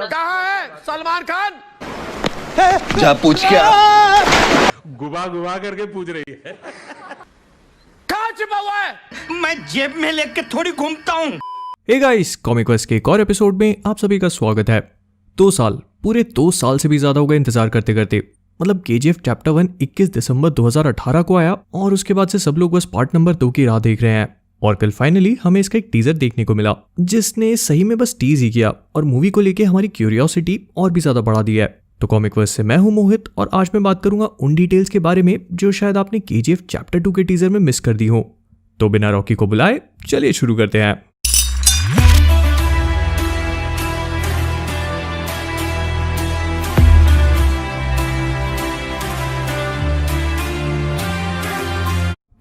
कहाँ है सलमान खान? जा पूछ क्या? गुबा गुबा करके पूछ रही है। कहाँ छिपा हुआ है? मैं जेब में लेके थोड़ी घूमता हूँ। हे गाइस, कॉमिक वर्स के एक और एपिसोड में आप सभी का स्वागत है। 2 साल, पूरे 2 साल से भी ज्यादा हो गए इंतजार करते करते। मतलब केजीएफ चैप्टर 1 21 दिसंबर 2018 को आया और उसके बाद से सब लोग बस पार्ट नंबर 2 की राह देख रहे हैं। और कल फाइनली हमें इसका एक टीजर देखने को मिला, जिसने सही में बस टीज ही किया और मूवी को लेके हमारी क्यूरियोसिटी और भी ज्यादा बढ़ा दिया है। तो कॉमिक वर्स से मैं हूं मोहित और आज मैं बात करूंगा उन डिटेल्स के बारे में जो शायद आपने केजीएफ चैप्टर 2 के टीजर में मिस कर दी हो। तो बिना रॉकी को बुलाए चलिए शुरू करते हैं।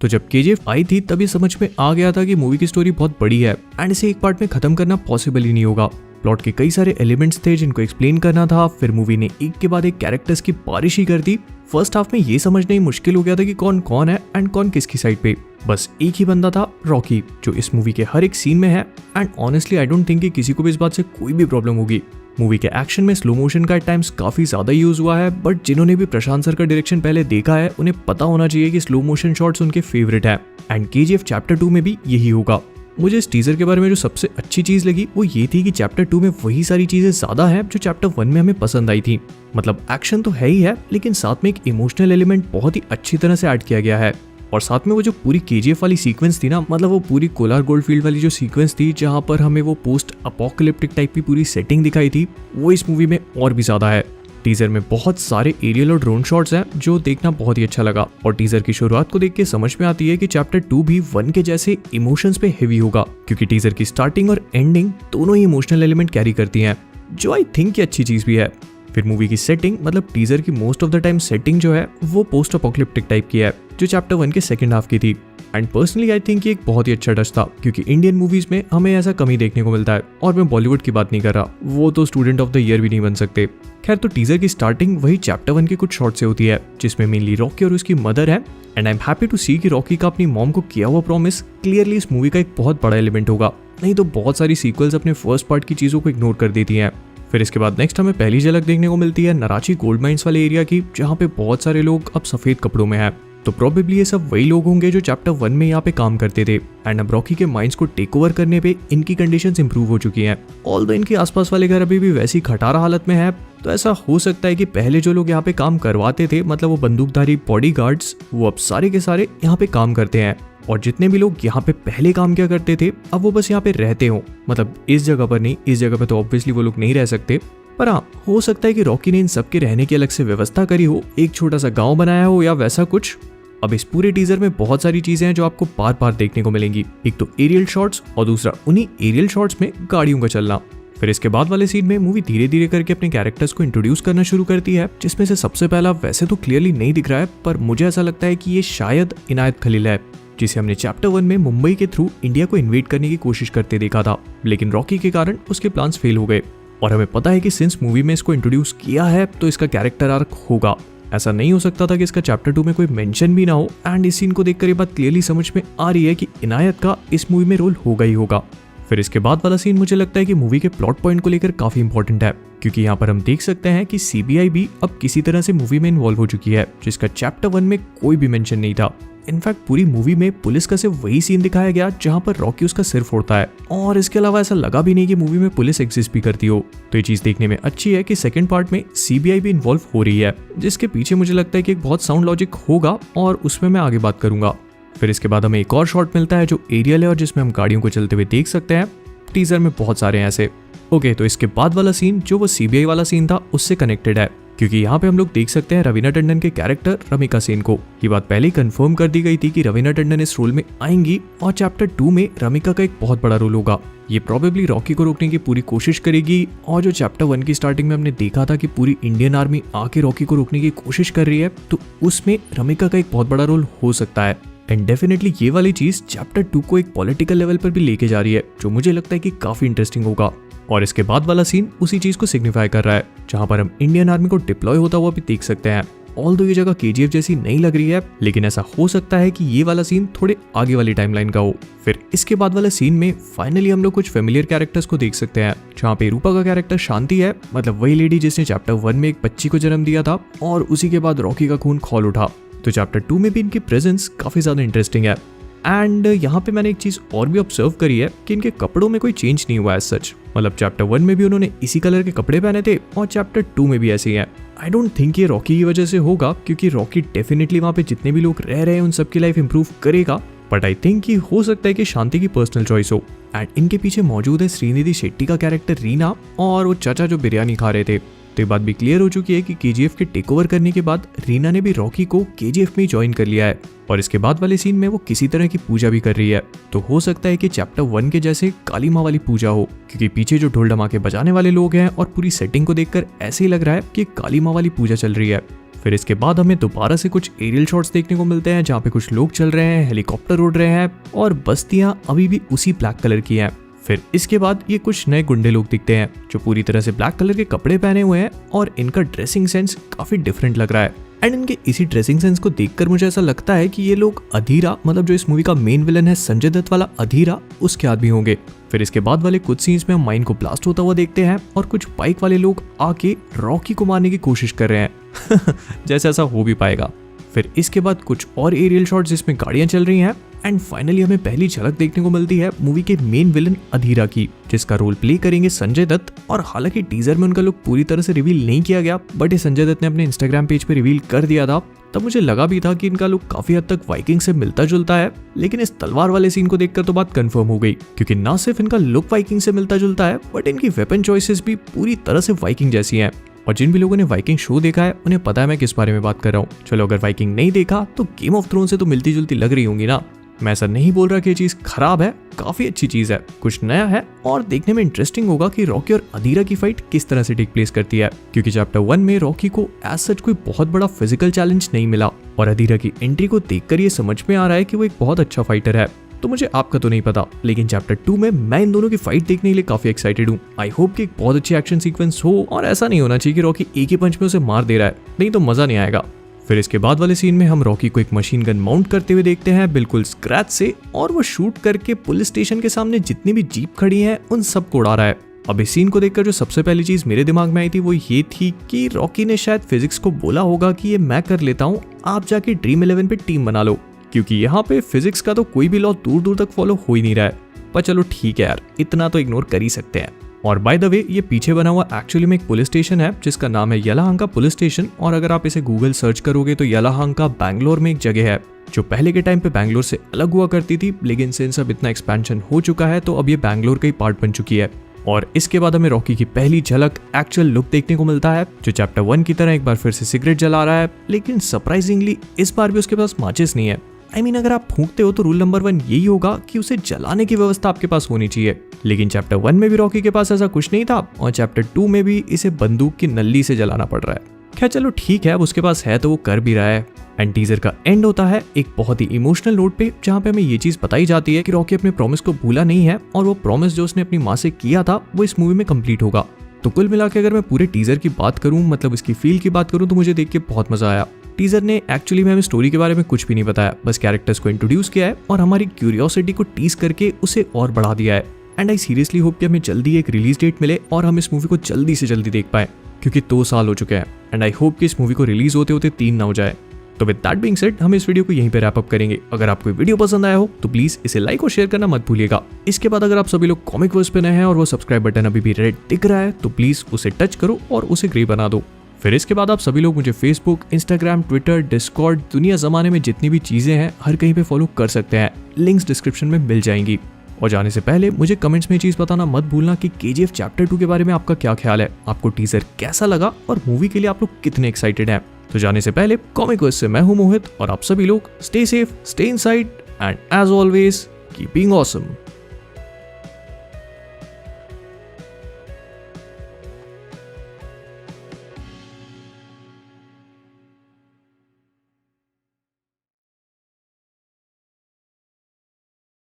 तो जब केजीएफ आई थी तभी समझ में आ गया था कि मूवी की स्टोरी बहुत बड़ी है एंड इसे एक पार्ट में खत्म करना पॉसिबल ही नहीं होगा। प्लॉट के कई सारे एलिमेंट्स थे जिनको एक्सप्लेन करना था, फिर मूवी ने एक के बाद एक कैरेक्टर्स की बारिश ही कर दी। फर्स्ट हाफ में ये समझना ही मुश्किल हो गया था कि कौन कौन है एंड कौन किसकी साइड पे। बस एक ही बंदा था, रॉकी, जो इस मूवी के हर एक सीन में है and honestly I don't think कि किसी को भी इस बात से कोई भी प्रॉब्लम होगी। मूवी के एक्शन में स्लो मोशन का एट टाइम्स काफी ज्यादा यूज हुआ है, बट जिन्होंने भी प्रशांत सर का डायरेक्शन पहले देखा है उन्हें पता होना चाहिए कि स्लो मोशन शॉट्स उनके फेवरेट है एंड केजीएफ चैप्टर 2 में भी यही होगा। मुझे इस टीजर के बारे में जो सबसे अच्छी चीज लगी वो ये थी कि चैप्टर 2 में वही सारी चीजें ज्यादा है जो चैप्टर 1 में हमें पसंद आई थी। मतलब एक्शन तो है ही है, लेकिन साथ में एक इमोशनल एलिमेंट बहुत ही अच्छी तरह से ऐड किया गया है। और साथ में वो जो पूरी केजीएफ वाली सीक्वेंस थी ना, मतलब वो पूरी कोलार गोल्डफील्ड वाली जो सीक्वेंस थी जहां पर हमें वो पोस्ट अपोकलिप्टिक टाइप की पूरी सेटिंग दिखाई थी, वो इस मूवी में और भी ज्यादा है। टीजर में बहुत सारे एरियल और ड्रोन शॉट्स हैं जो देखना बहुत ही अच्छा लगा और टीजर की शुरुआत को देख के समझ में आती है कि चैप्टर 2 भी 1 के जैसे इमोशंस पे हेवी होगा, क्योंकि टीजर की स्टार्टिंग और एंडिंग दोनों ही इमोशनल एलिमेंट कैरी करती हैं, जो आई थिंक की अच्छी चीज भी है। फिर मूवी की सेटिंग, मतलब टीजर की most of the time setting जो है वो पोस्ट अपोकलिप्टिक टाइप की है, जो चैप्टर 1 के सेकंड हाफ की थी। एंड पर्सनली आई थिंक ये एक बहुत ही अच्छा टच था, क्योंकि इंडियन मूवीज में हमें ऐसा कम ही देखने को मिलता है। और मैं बॉलीवुड की बात नहीं कर रहा, वो तो स्टूडेंट ऑफ द ईयर भी नहीं बन सकते। खैर, तो टीजर की स्टार्टिंग वही चैप्टर 1 के कुछ शॉट से होती है, जिसमें मेनली रॉकी और उसकी मदर है। And I am happy to see कि रॉकी का अपनी मॉम को किया हुआ प्रॉमिस क्लियरली इस मूवी का एक बहुत बड़ा एलिमेंट होगा, नहीं तो बहुत सारी सीक्वल्स अपने फर्स्ट पार्ट की चीजों को इग्नोर कर देती हैं। फिर इसके बाद नेक्स्ट हमें पहली झलक देखने को मिलती है नराची गोल्ड माइंस वाले एरिया की, जहाँ पे बहुत सारे लोग अब सफेद कपड़ों में हैं। तो प्रोबेबली ये सब वही लोग होंगे जो चैप्टर 1 में यहाँ पे काम करते थे एंड अब रॉकी के माइंस को टेक ओवर करने पे इनकी कंडीशंस इंप्रूव हो चुकी हैं। ऑल्दो इनके आसपास वाले घर अभी भी वैसी खटारा हालत में है, तो ऐसा हो सकता है कि पहले जो लोग यहाँ पे काम करवाते थे, मतलब वो बंदूकधारी बॉडीगार्ड्स, वो अब सारे के सारे यहाँ पे काम करते हैं। और जितने भी लोग यहाँ पे पहले काम किया करते थे अब वो बस यहाँ पे रहते हो, मतलब इस जगह पर नहीं, इस जगह पे तो ऑब्वियसली वो लोग नहीं रह सकते, पर हाँ हो सकता है कि रॉकी ने इन सबके रहने की अलग से व्यवस्था करी हो, एक छोटा सा गांव बनाया हो या वैसा कुछ। अब इस पूरे टीजर में बहुत सारी चीजें हैं जो आपको बार बार देखने को मिलेंगी। एक तो एरियल शॉट्स और दूसरा उन्हीं एरियल शॉट्स में गाड़ियों का चलना। फिर इसके बाद वाले सीन में मूवी धीरे धीरे करके अपने कैरेक्टर्स को इंट्रोड्यूस करना शुरू करती है, जिसमें से सबसे पहला वैसे तो क्लियरली नहीं दिख रहा है, पर मुझे ऐसा लगता है कि ये शायद इनायत खलील है, जिसे हमने चैप्टर 1 में मुंबई के थ्रू इंडिया को इन्वेट करने की कोशिश करते देखा था, लेकिन रॉकी के कारण उसके प्लान्स फेल हो गए। और हमें पता है कि सिंस मूवी में इसको इंट्रोड्यूस किया है तो इसका कैरेक्टर आर्क होगा। ऐसा नहीं हो सकता था कि इसका चैप्टर 2 में कोई मेंशन भी ना हो। एंड इस सीन को देखकर ये बात क्लियरली समझ में आ रही है कि इनायत का इस मूवी में रोल होगा ही होगा। फिर इसके बाद वाला सीन मुझे लगता है कि मूवी के प्लॉट पॉइंट को लेकर काफी इंपॉर्टेंट है, क्योंकि यहाँ पर हम देख सकते हैं कि सीबीआई भी अब किसी तरह से मूवी में इन्वॉल्व हो चुकी है, जिसका चैप्टर 1 में कोई भी मेंशन नहीं था। इनफैक्ट पूरी मूवी में पुलिस का सिर्फ वही सीन दिखाया गया जहां पर रॉकी उसका सिर फोड़ता है, और इसके अलावा ऐसा लगा भी नहीं कि मूवी में पुलिस एग्जिस्ट भी करती हो। तो ये चीज देखने में अच्छी है कि सेकंड पार्ट में सीबीआई भी इन्वॉल्व हो रही है, जिसके पीछे मुझे लगता है कि एक बहुत साउंड लॉजिक होगा और उसमें मैं आगे बात करूंगा। फिर इसके बाद हमें एक और शॉट मिलता है जो एरियल है और जिसमें हम गाड़ियों को चलते हुए देख सकते हैं। टीजर में बहुत सारे हैं ऐसे। ओके, तो इसके बाद वाला सीन जो वो सीबीआई वाला सीन था उससे कनेक्टेड है, क्योंकि यहाँ पे हम लोग देख सकते हैं रवीना टंडन के कैरेक्टर रमिका सेन को। ये बात पहले ही कंफर्म कर दी गई थी कि रवीना टंडन इस रोल में आएंगी और चैप्टर 2 में रमिका का एक बहुत बड़ा रोल होगा। ये प्रोबेबली रॉकी को रोकने की पूरी कोशिश करेगी, और जो चैप्टर 1 की स्टार्टिंग में हमने देखा था कि पूरी इंडियन आर्मी आके रॉकी को रोकने की कोशिश कर रही है, तो उसमें रमिका का एक बहुत बड़ा रोल हो सकता है। एंड डेफिनेटली ये वाली चीज चैप्टर 2 को एक पॉलिटिकल लेवल पर भी लेके जा रही है, जो मुझे लगता है कि काफी इंटरेस्टिंग होगा। और इसके बाद वाला सीन उसी चीज को सिग्निफाई कर रहा है, जहां पर हम इंडियन आर्मी को डिप्लॉय होता हुआ भी देख सकते हैं। ऑल्दो ये जगह केजीएफ जैसी नहीं लग रही है, लेकिन ऐसा हो सकता है कि ये वाला सीन थोड़े आगे वाली टाइमलाइन का हो। फिर इसके बाद वाले सीन में फाइनली हम लोग कुछ फेमिलियर कैरेक्टर्स को देख सकते हैं, जहाँ पे रूपा का कैरेक्टर शांति है, मतलब वही लेडी जिसने चैप्टर 1 में एक बच्ची को जन्म दिया था और उसी के बाद रॉकी का खून खौल उठा। तो चैप्टर 2 में भी इनकी प्रेजेंस काफी ज्यादा इंटरेस्टिंग है। एंड यहाँ पे मैंने एक चीज और भी ऑब्जर्व करी है कि इनके कपड़ों में कोई चेंज नहीं हुआ है सच, मतलब चैप्टर 1 में भी उन्होंने इसी कलर के कपड़े पहने थे और चैप्टर 2 में भी ऐसे ही है। आई डोंट थिंक ये रॉकी की वजह से होगा, क्योंकि रॉकी डेफिनेटली वहाँ पे जितने भी लोग रह रहे हैं उन सबकी लाइफ इंप्रूव करेगा, बट आई थिंक कि हो सकता है कि शांति की पर्सनल चॉइस हो। एंड इनके पीछे मौजूद है श्रीनिधि शेट्टी का कैरेक्टर रीना और वो चाचा जो बिरयानी खा रहे थे। तो ये बात भी क्लियर हो चुकी है कि केजीएफ के टेक ओवर करने के बाद रीना ने भी रॉकी को केजीएफ में ज्वाइन कर लिया है और इसके बाद वाले सीन में वो किसी तरह की पूजा भी कर रही है। तो हो सकता है कि चैप्टर 1 के जैसे काली माँ वाली पूजा हो, क्योंकि पीछे जो ढोल धमाके बजाने वाले लोग हैं और पूरी सेटिंग को देखकर ऐसे ही लग रहा है कि काली माँ वाली पूजा चल रही है। फिर इसके बाद हमें दोबारा से कुछ एरियल शॉट्स देखने को मिलते हैं, जहाँ पे कुछ लोग चल रहे हैं, हेलीकॉप्टर उड़ रहे हैं और बस्तियां अभी भी उसी ब्लैक कलर की हैं। फिर इसके बाद ये कुछ नए गुंडे लोग दिखते हैं जो पूरी तरह से ब्लैक कलर के कपड़े पहने हुए हैं और इनका ड्रेसिंग सेंस काफी डिफरेंट लग रहा है। एंड इनके इसी ड्रेसिंग सेंस को देखकर मुझे ऐसा लगता है कि ये लोग अधीरा, मतलब जो इस मूवी का मेन विलन है संजय दत्त वाला अधीरा, उसके आदमी होंगे। फिर इसके बाद वाले कुछ सीन्स में हम माइन को ब्लास्ट होता हुआ देखते हैं और कुछ बाइक वाले लोग आके रॉकी को मारने की कोशिश कर रहे हैं जैसे ऐसा हो भी पाएगा। फिर इसके बाद कुछ और एरियल शॉट्स जिसमें गाड़ियां चल रही हैं एंड फाइनली हमें पहली झलक देखने को मिलती है मूवी के मेन विलन अधीरा की, जिसका रोल प्ले करेंगे संजय दत्त। और हालांकि टीजर में उनका लुक पूरी तरह से रिवील नहीं किया गया, बट ये संजय दत्त ने अपने इंस्टाग्राम पेज पे रिवील कर दिया था, तब मुझे लगा भी था कि इनका लुक काफी हद तक वाइकिंग से मिलता जुलता है। लेकिन इस तलवार वाले सीन को देखकर तो बात कंफर्म हो गई, क्योंकि ना सिर्फ इनका लुक वाइकिंग से मिलता जुलता है, बट इनकी वेपन चॉइसेस भी पूरी तरह से वाइकिंग जैसी हैं। और जिन भी लोगों ने वाइकिंग शो देखा है उन्हें पता है मैं किस बारे में बात कर रहा हूँ। चलो अगर वाइकिंग नहीं देखा तो गेम ऑफ थ्रोन से तो मिलती जुलती लग रही होंगी ना। मैं ऐसा नहीं बोल रहा कि ये चीज खराब है, काफी अच्छी चीज है, कुछ नया है और देखने में इंटरेस्टिंग होगा कि रॉकी और अधीरा की फाइट किस तरह से टेक प्लेस करती है, क्योंकि चैप्टर 1 में रॉकी को एज सच कोई बहुत बड़ा फिजिकल चैलेंज नहीं मिला और अधीरा की एंट्री को देखकर ये समझ में आ रहा है कि वो एक बहुत अच्छा फाइटर है। तो मुझे आपका तो नहीं पता, लेकिन चैप्टर 2 में मैं इन दोनों की फाइट देखने के लिए काफी एक्साइटेड हूँ। आई होप कि एक बहुत अच्छी एक्शन सीक्वेंस हो और ऐसा नहीं होना चाहिए कि रॉकी एक ही पंच में उसे मार दे रहा है, नहीं तो मजा नहीं आएगा। फिर इसके बाद वाले सीन में हम रॉकी को एक मशीन गन माउंट करते हुए देखते हैं बिल्कुल स्क्रैच से, और वो शूट करके पुलिस स्टेशन के सामने जितनी भी जीप खड़ी हैं उन सबको उड़ा रहा है। अब इस सीन को देखकर जो सबसे पहली चीज मेरे दिमाग में आई थी वो ये थी कि रॉकी ने शायद फिजिक्स को बोला होगा कि ये मैं कर लेता हूँ, आप जाके ड्रीम 11 पे टीम बना लो, क्योंकि यहाँ पे फिजिक्स का तो कोई भी लॉ दूर दूर तक फॉलो हो ही नहीं रहा है। पर चलो ठीक है यार, इतना तो इग्नोर कर ही सकते हैं। और बाय द वे ये पीछे बना हुआ एक्चुअली में एक पुलिस स्टेशन है जिसका नाम है यलाहंका पुलिस स्टेशन, और अगर आप इसे गूगल सर्च करोगे तो यलाहंका बैंगलोर में एक जगह है जो पहले के टाइम पे बैंगलोर से अलग हुआ करती थी, लेकिन सिंस अब इतना एक्सपेंशन हो चुका है तो अब ये बैंगलोर का ही पार्ट बन चुकी है। और इसके बाद हमें रॉकी की पहली झलक एक्चुअल लुक देखने को मिलता है, जो चैप्टर 1 की तरह एक बार फिर से सिगरेट जला रहा है, लेकिन सरप्राइजिंगली इस बार भी उसके पास माचिस नहीं है। I mean, अगर आप फूंकते हो तो रूल नंबर 1 यही होगा कि उसे जलाने की व्यवस्था आपके पास होनी चाहिए, लेकिन चैप्टर 1 में भी रॉकी के पास ऐसा कुछ नहीं था और चैप्टर 2 में भी इसे बंदूक की नल्ली से जलाना पड़ रहा है। खैर चलो ठीक है, अब उसके पास है तो वो कर भी रहा है। एंड टीजर का एंड होता है एक बहुत ही इमोशनल नोट पे, जहाँ पे हमें ये चीज बताई जाती है कि रॉकी अपने प्रॉमिस को भूला नहीं है और वो प्रॉमिस जो उसने अपनी माँ से किया था वो इस मूवी में कंप्लीट होगा। तो कुल मिला के अगर मैं पूरे टीजर की बात करूं, मतलब इसकी फील की बात करूं, तो मुझे देख के बहुत मजा आया। टीजर ने एक्चुअली में हमें स्टोरी के बारे में कुछ भी नहीं बताया, बस कैरेक्टर्स को इंट्रोड्यूस किया है और हमारी क्यूरियोसिटी को टीज करके उसे और बढ़ा दिया है। एंड आई सीरियसली होप कि हमें जल्दी एक रिलीज डेट मिले और हम इस मूवी को जल्दी से जल्दी देख पाए, क्योंकि 2 साल हो चुके हैं एंड आई होप कि इस मूवी को रिलीज होते होते 3 ना हो जाए। तो विद दैट बीइंग सेड हम इस वीडियो को यहीं पे रैप अप करेंगे। अगर आपको वीडियो पसंद आया हो तो प्लीज इसे लाइक और शेयर करना मत भूलिएगा। इसके बाद अगर आप सभी लोग कॉमिक वर्स पे नए हैं और वो सब्सक्राइब बटन अभी भी रेड दिख रहा है तो प्लीज उसे टच करो और उसे ग्रे बना दो। फिर इसके बाद आप सभी लोग मुझे फेसबुक, इंस्टाग्राम, ट्विटर, डिस्कॉर्ड, दुनिया जमाने में जितनी भी चीजें हैं हर कहीं पे फॉलो कर सकते हैं, लिंक्स डिस्क्रिप्शन में मिल जाएंगी। और जाने से पहले मुझे कमेंट्स में चीज बताना मत भूलना कि केजीएफ चैप्टर 2 के बारे में आपका क्या ख्याल है, आपको टीजर कैसा लगा और मूवी के लिए आप लोग कितने एक्साइटेड हैं। तो जाने से पहले कॉमिक वर्स से मैं हूं मोहित और आप सभी लोग stay safe, stay inside and as always keeping awesome.